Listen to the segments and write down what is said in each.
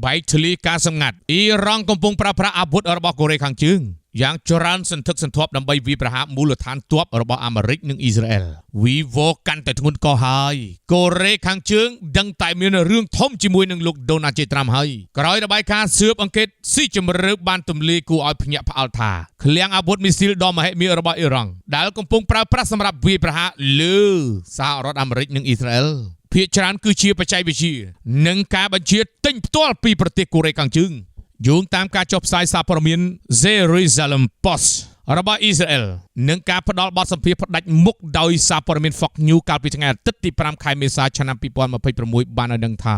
បែកធ្លាយការសម្ងាត់អ៊ីរ៉ង់កំពុងប្រើប្រាស់អាវុធរបស់កូរ៉េខាងជើងយ៉ាងច្រើនសន្ធឹកសន្ធាប់ដើម្បីវាយប្រហារមូលដ្ឋានទ័ពរបស់អាមេរិកនិងអ៊ីស្រាអែលវីវ៉កាន់តែធ្ងន់ក៏ហើយកូរ៉េខាងជើងដឹងតែមានរឿងធំជាមួយនឹងលោកដូណាល់ ជេត្រាំហើយក្រោយរបាយការណ៍ស៊ើបអង្កេតស៊ីជម្រៅបានទម្លាយគួរឲ្យភ្ញាក់ផ្អើលថាឃ្លាំងអាវុធមីស៊ីលដ៏មហិមារបស់អ៊ីរ៉ង់ដែលកំពុងប្រើប្រាស់សម្រាប់វាយប្រហារលើសហរដ្ឋអាមេរិកនិងអ៊ីស្រាអែលភាគច្រើនគឺជាបច្ចេកវិទ្យានិងការបញ្ជាទិញផ្ទាល់ពីប្រទេសកូរ៉េខាងជើងយោងតាមការចុះផ្សាយសារព័ត៌មាន Jerusalem Post របស់អ៊ីស្រាអែលនិងការផ្ដល់បទសម្ភាសន៍ផ្ដាច់មុខដោយសារព័ត៌មាន Fox News កាលពីថ្ងៃអាទិត្យទី5ខែមេសាឆ្នាំ2026បានឲ្យដឹងថា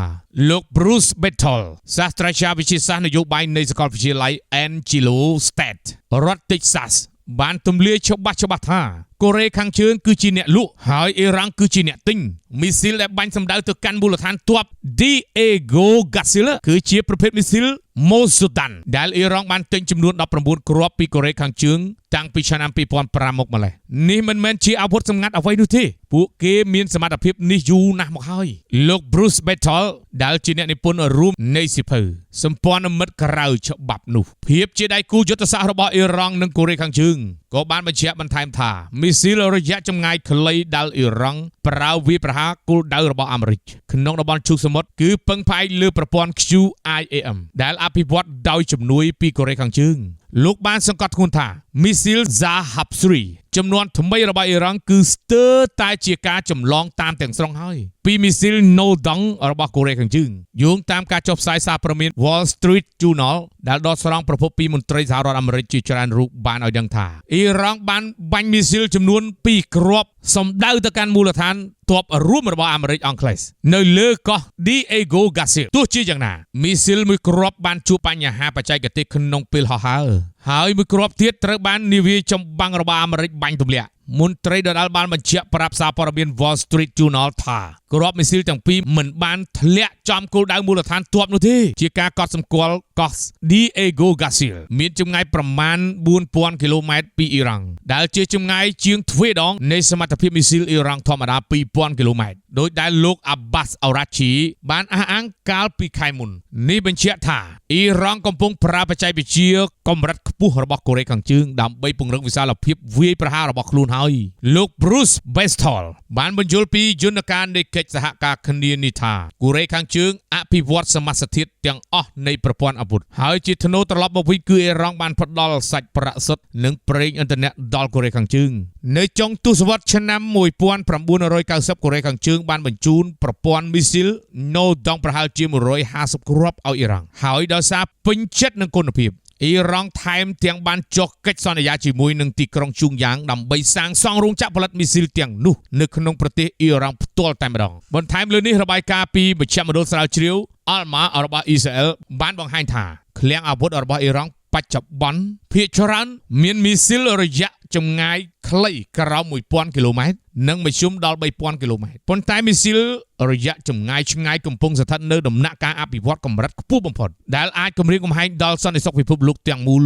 លោក Bruce Bechtol សាស្ត្រាចារ្យវិទ្យាសាស្ត្រនយោបាយនៃសាកលវិទ្យាល័យ Angelo State រដ្ឋ Texas បានទម្លាយច្បាស់ថាកូរ៉េខាងជើងគឺជាអ្នកលក់ហើយអ៊ីរ៉ង់គឺជាអ្នកទិញមីស៊ីលដែលបាញ់សម្ដៅទៅកាន់មូលដ្ឋានទ័ព Diego Garcia គឺជាប្រភេទមីស៊ីល Mosudan ដែលអ៊ីរ៉ង់បានទិញចំនួន19គ្រាប់ពីកូរ៉េខាងជើងតាំងពីឆ្នាំ2005មកម្លេះនេះមិនមែនជាអាវុធសម្ងាត់អ្វីនោះទេពួកគេមានសមត្ថភាពនេះយូរណាស់មកហើយលោក Bruce Bechtol ដែលជាអ្នកនិពន្ធរួមនៃសៀវភៅសម្ព័ន្ធមិត្តក្រៅច្បាប់នោះភាពជាដៃគូយុទ្ធសាស្ត្ររបស់អ៊ីរ៉ង់និងកូរ៉េខាងជើងក៏បានបញ្ជាក់បន្ថែមថាមីស៊ីលរយៈចម្ងាយខ្លីដែលអ៊ីរ៉ង់ប្រើវាប្រហារគោលដៅរបស់អាមេរិកក្នុងតំបន់ឈូសសមុទ្រគឺពឹងផ្អែកលើប្រព័ន្ធ QIAM ដែលអភិវឌ្ឍដោយជំនួយពីកូរ៉េខាងជើងលោកបានសង្កត់ធ្ងន់ថាមីស៊ីល Zahab-3 ចំនួនថ្មីរបស់អ៊ីរ៉ង់គឺស្ទើរតែជាការចម្លងតាមទាំងស្រុងហើយពីមីស៊ីល Nodong របស់កូរ៉េខាងជើងយោងតាមការចុះផ្សាយសារព័ត៌មាន Wall Street Journal ដែលដកស្រង់ប្រភពពីមន្ត្រីសហរដ្ឋអាមេរិកជាច្រើនរូបបានឲ្យដឹងថាអ៊ីរ៉ង់បានបាញ់មីស៊ីលចំនួន2គ្រាប់សម្ដៅទៅកាន់មូលដ្ឋានទ័ពរួមរបស់អាមេរិកអង់គ្លេសនៅលើកោះ Diego Garcia ទោះជាយ៉ាងណាមីស៊ីលមួយគ្រាប់បានជួបបញ្ហាបច្ចេកទេសក្នុងពេលហោះហើរហើយមួយគ្រាប់ទៀតត្រូវបាននាវាចម្បាំងរបស់អាមេរិកបាញ់ទម្លាក់មន្ត្រីដដាលបានបញ្ជាក់ប្រាប់សារព័ត៌មាន Wall Street Journal ថាគ្រាប់មីស៊ីលទាំងពីរមិនបានធ្លាក់ចំគោលដៅមូលដ្ឋានទ័ពនោះទេជាការកត់សម្គាល់កោះ Diego Garcia មានចម្ងាយប្រមាណ 4000 គីឡូម៉ែត្រពីអ៊ីរ៉ង់ដែលជាចម្ងាយជាងទ្វេដងនៃសមត្ថភាពមីស៊ីលអ៊ីរ៉ង់ធម្មតា 2000 គីឡូម៉ែត្រដោយដែលលោក Abbas Araghchi បានអះអាងកាលពីខែមុននេះបញ្ជាក់ថាអ៊ីរ៉ង់កំពុងប្រើបច្ចេកវិទ្យាកម្រិតខ្ពស់របស់កូរ៉េខាងជើងដើម្បីពង្រឹងវិសាលភាពវាយប្រហាររបស់ខ្លួនហើយលោក Bruce Bechtol បានបញ្យល់ពីយន្តការនៃកិច្ចសហការគ្នានេះថាកូរ៉េខាងជើងអភិវឌ្ឍសមាសធាតុទាំងអស់នៃប្រព័ន្ធអាវុធហើយជាធ្នូត្រឡប់មកវិញគឺអ៊ីរ៉ង់បានផ្ដល់សាច់ប្រាក់សុទ្ធនិងប្រេងឥន្ធនៈដល់កូរ៉េខាងជើងនៅចុងទសវត្សរ៍ឆ្នាំ1990កូរ៉េខាងជើងបានបញ្ជូនប្រព័ន្ធមីស៊ីល Nodong ប្រហែលជា150គ្រាប់ឲ្យអ៊ីរ៉ង់ហើយដោយសារពេញចិត្តនឹងគុណភាពអ៊ីរ៉ង់ថែមទាំងបានចុះកិច្ចសន្យាជាមួយនឹងទីក្រុងជូងយ៉ាងដើម្បីសាងសង់រោងចក្រផលិតមីស៊ីលទាំងនោះនៅក្នុងប្រទេសអ៊ីរ៉ង់ផ្ទាល់តែម្ដងបន្ថែមលើនេះរបាយការណ៍ពីមជ្ឈមណ្ឌលស្រាវជ្រាវ Alma របស់អ៊ីស្រាអែលបានបង្ហាញថាឃ្លាំងអាវុធរបស់អ៊ីរ៉ង់បច្ចុប្បន្នភាគច្រើនមានមីស៊ីលរយៈចម្ងាយខ្លីក្រោម 1000 គីឡូម៉ែត្រនិងមធ្យមដល់ 3000 គីឡូម៉ែត្រប៉ុន្តែមីស៊ីលរយៈចម្ងាយឆ្ងាយកំពុងស្ថិតនៅដំណាក់កាលអភិវឌ្ឍកម្រិតខ្ពស់បំផុតដែលអាចគំរាមកំហែងដល់សន្តិសុខពិភពលោកទាំងមូល